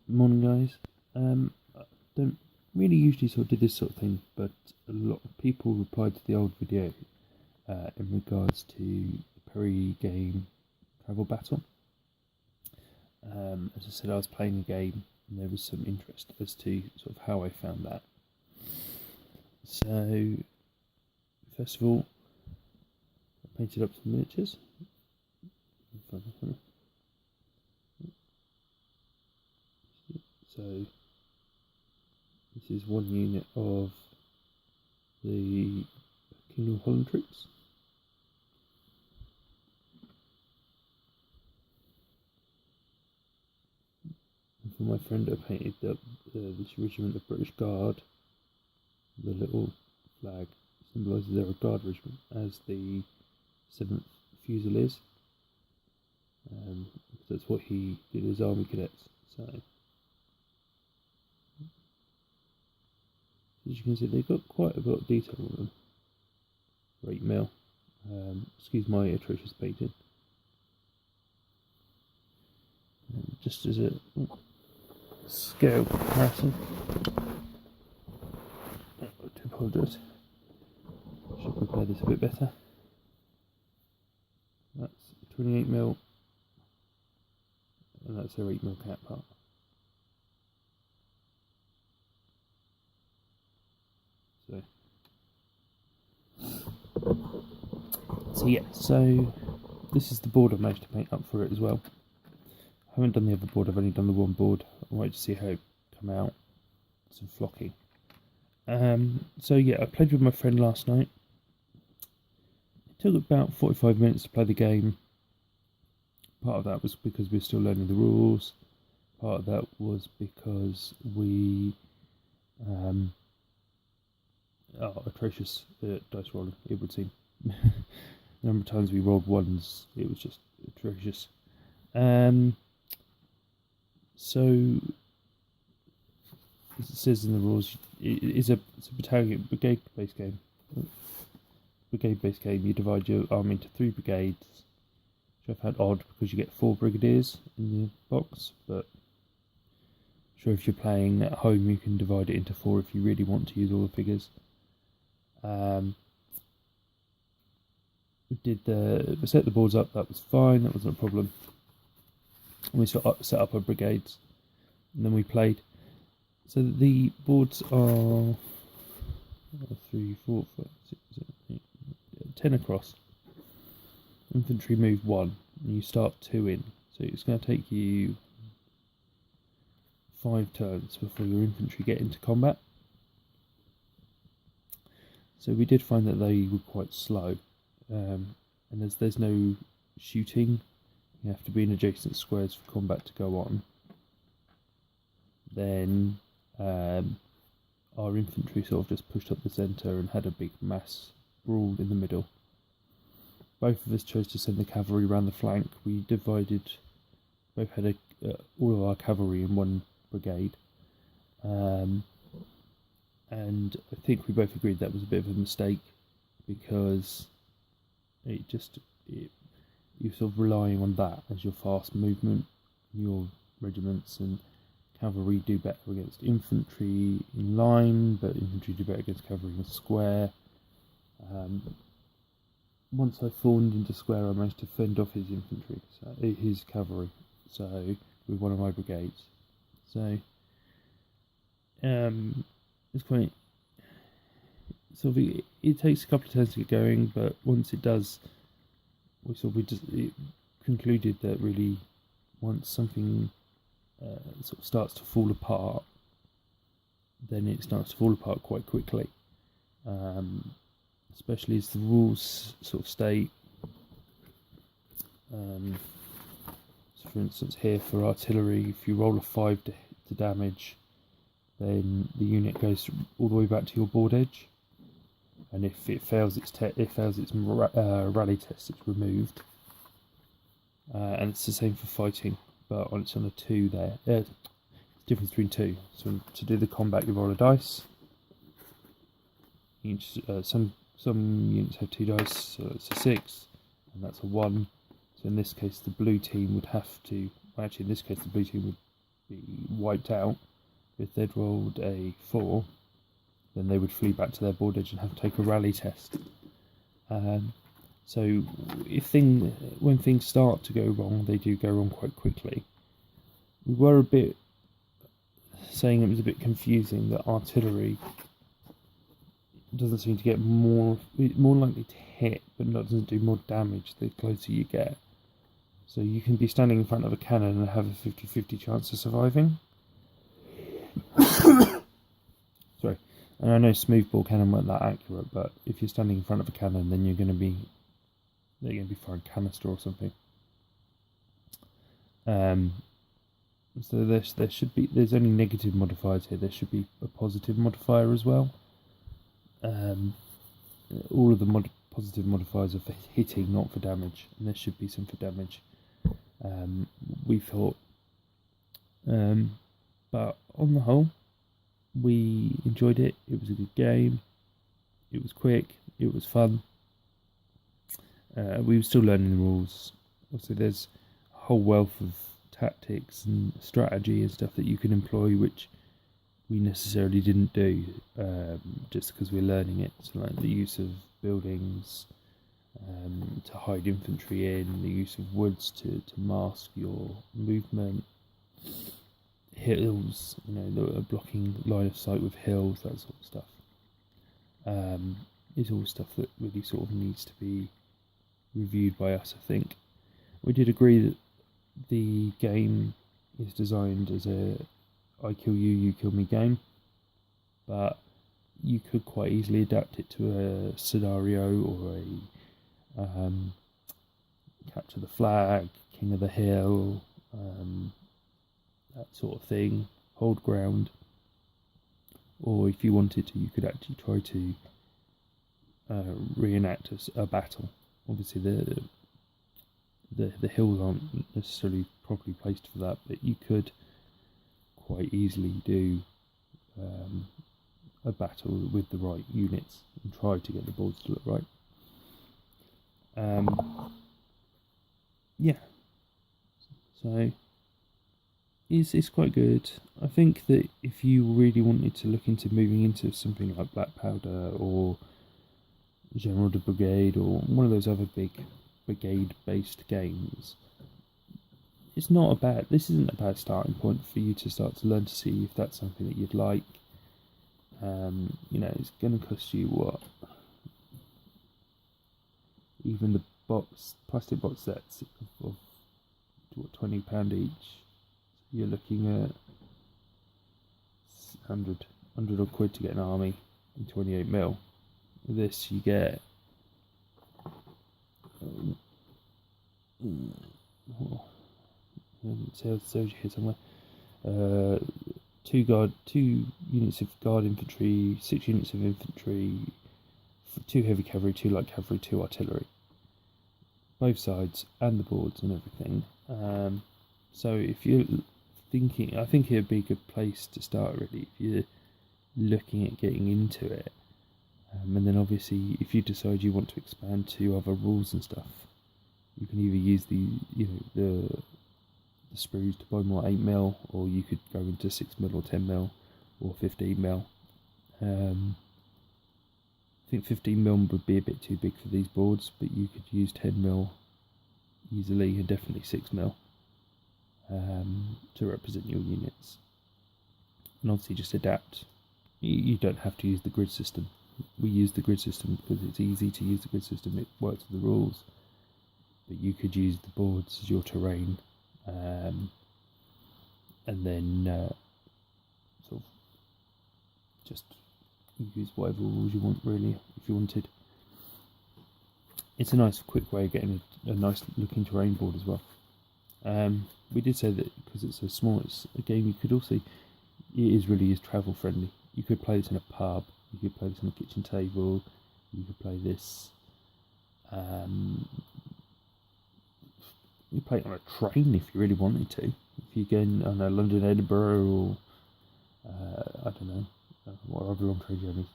Morning, guys. I don't really usually sort of do this sort of thing, but a lot of people replied to the old video in regards to the pre-game travel battle. As I said, I was playing a game, and there was some interest as to sort of how I found that. So, first of all, I painted up some miniatures. So this is one unit of the Kingdom of Holland troops. And for my friend, I painted up this regiment of British Guard. The little flag symbolises they're a Guard regiment, as the 7th Fusiliers. That's what he did as Army Cadets. So, as you can see, they've got quite a bit of detail on them. 8mm. Excuse my atrocious painting. Just as a scale comparison, I do apologise. Should prepare this a bit better. That's 28mm, and that's their 8mm cat part. So yeah, so this is the board I managed to paint up for it as well. I haven't done the other board, I've only done the one board. I wanted to see how it come out. Some flocking. So yeah, I played with my friend last night. It took about 45 minutes to play the game. Part of that was because we were still learning the rules. Part of that was because we atrocious dice rolling, it would seem. The number of times we rolled ones, it was just atrocious. So, as it says in the rules, it's a brigade-based game. Brigade-based game, you divide your army into 3 brigades, which I found odd because you get 4 brigadiers in the box, but sure, if you're playing at home, you can divide it into 4 if you really want to use all the figures. We set the boards up, that was fine, that wasn't a problem. And we set up our brigades, and then we played. So the boards are 3, 4, 5, 6, 7, 8, 10 across. Infantry move 1, and you start 2 in. So it's going to take you 5 turns before your infantry get into combat. So we did find that they were quite slow, and as there's no shooting, you have to be in adjacent squares for combat to go on. Then our infantry sort of just pushed up the centre and had a big mass brawl in the middle. Both of us chose to send the cavalry around the flank. We divided, both had all of our cavalry in one brigade. And I think we both agreed that was a bit of a mistake, because you're sort of relying on that as your fast movement. Your regiments and cavalry do better against infantry in line, but infantry do better against cavalry in square. Once I formed into square, I managed to fend off his infantry, his cavalry, so with one of my brigades. So it's quite sort of, it takes a couple of turns to get going, but once it does, it concluded that really once something sort of starts to fall apart, then it starts to fall apart quite quickly. Especially as the rules sort of state. So for instance, here for artillery, if you roll a 5 to damage, then the unit goes all the way back to your board edge, and if it fails its rally test, it's removed. And it's the same for fighting, but it's on a 2 there. It's the difference between 2. So to do the combat, you roll a dice. Some units have 2 dice, so it's a 6, and that's a 1. So in this case, the blue team would have to. Well, actually, in this case, the blue team would be wiped out. If they'd rolled a 4, then they would flee back to their board edge and have to take a rally test. So when things start to go wrong, they do go wrong quite quickly. We were a bit saying it was a bit confusing that artillery doesn't seem to get more likely to hit, but doesn't do more damage the closer you get. So you can be standing in front of a cannon and have a 50-50 chance of surviving. Sorry. And I know smoothbore cannon weren't that accurate, but if you're standing in front of a cannon, then they're going to be firing canister or something. So there's only negative modifiers here. There should be a positive modifier as well. All of the positive modifiers are for hitting, not for damage, and there should be some for damage. We thought, but on the whole, we enjoyed it. It was a good game. It was quick. It was fun. We were still learning the rules. Also, there's a whole wealth of tactics and strategy and stuff that you can employ, which we necessarily didn't do, just because we're learning it. So, like the use of buildings to hide infantry in, the use of woods to mask your movement, hills, the blocking line of sight with hills, that sort of stuff. Is all stuff that really sort of needs to be reviewed by us, I think. We did agree that the game is designed as a I kill you, you kill me game, but you could quite easily adapt it to a scenario or a capture the flag, king of the hill, that sort of thing, hold ground. Or if you wanted to, you could actually try to reenact a battle. Obviously the hills aren't necessarily properly placed for that, but you could quite easily do a battle with the right units and try to get the boards to look right. So it's quite good. I think that if you really wanted to look into moving into something like Black Powder or General de Brigade or one of those other big brigade-based games, this isn't a bad starting point for you to start to learn to see if that's something that you'd like. It's going to cost you what? Even the plastic box sets of £20 each. So you're looking at 100 odd quid to get an army in 28mm. With this, you get so here somewhere. 2 units of guard infantry, 6 units of infantry, 2 heavy cavalry, 2 light cavalry, 2 artillery. Both sides and the boards and everything. So if you're thinking, I think it'd be a good place to start really if you're looking at getting into it. And then obviously if you decide you want to expand to other rules and stuff, you can either use the sprues to buy more 8mm, or you could go into 6mm or 10mm or 15mm. I think 15mm would be a bit too big for these boards, but you could use 10mm easily, and definitely 6mm to represent your units. And obviously just adapt. You don't have to use the grid system. We use the grid system because it's easy to use the grid system, it works with the rules. But you could use the boards as your terrain, and then sort of just use whatever rules you want really, if you wanted. It's a nice quick way of getting a nice looking terrain board as well. We did say that because it's so small, it's a game you could also, really is travel friendly. You could play this in a pub, you could play this on a kitchen table, you could play this you play it on a train if you really wanted to. If you're going on a London, Edinburgh, or I don't know, what other long train journeys,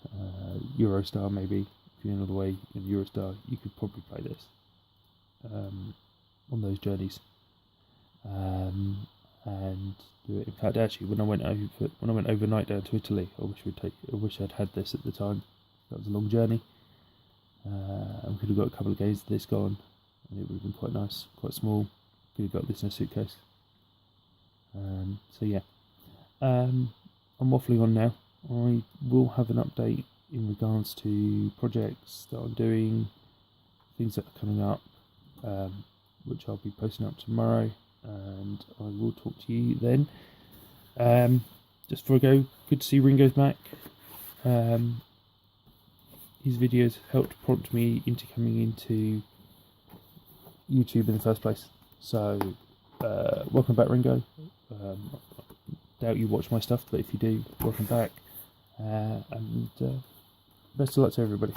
Eurostar maybe. If you're another way in Eurostar, you could probably play this on those journeys. and do it. In fact, actually, when I went overnight down to Italy, I wish I'd had this at the time. That was a long journey. And we could have got a couple of days of this gone, and it would have been quite nice, quite small. Could have got this in a suitcase. So yeah, I'm waffling on now. I will have an update in regards to projects that I'm doing, things that are coming up, which I'll be posting up tomorrow, and I will talk to you then. Just before I go, good to see Ringo's back. His videos helped prompt me into coming into YouTube in the first place. So, welcome back, Ringo. Doubt you watch my stuff, but if you do, welcome back. And best of luck to everybody.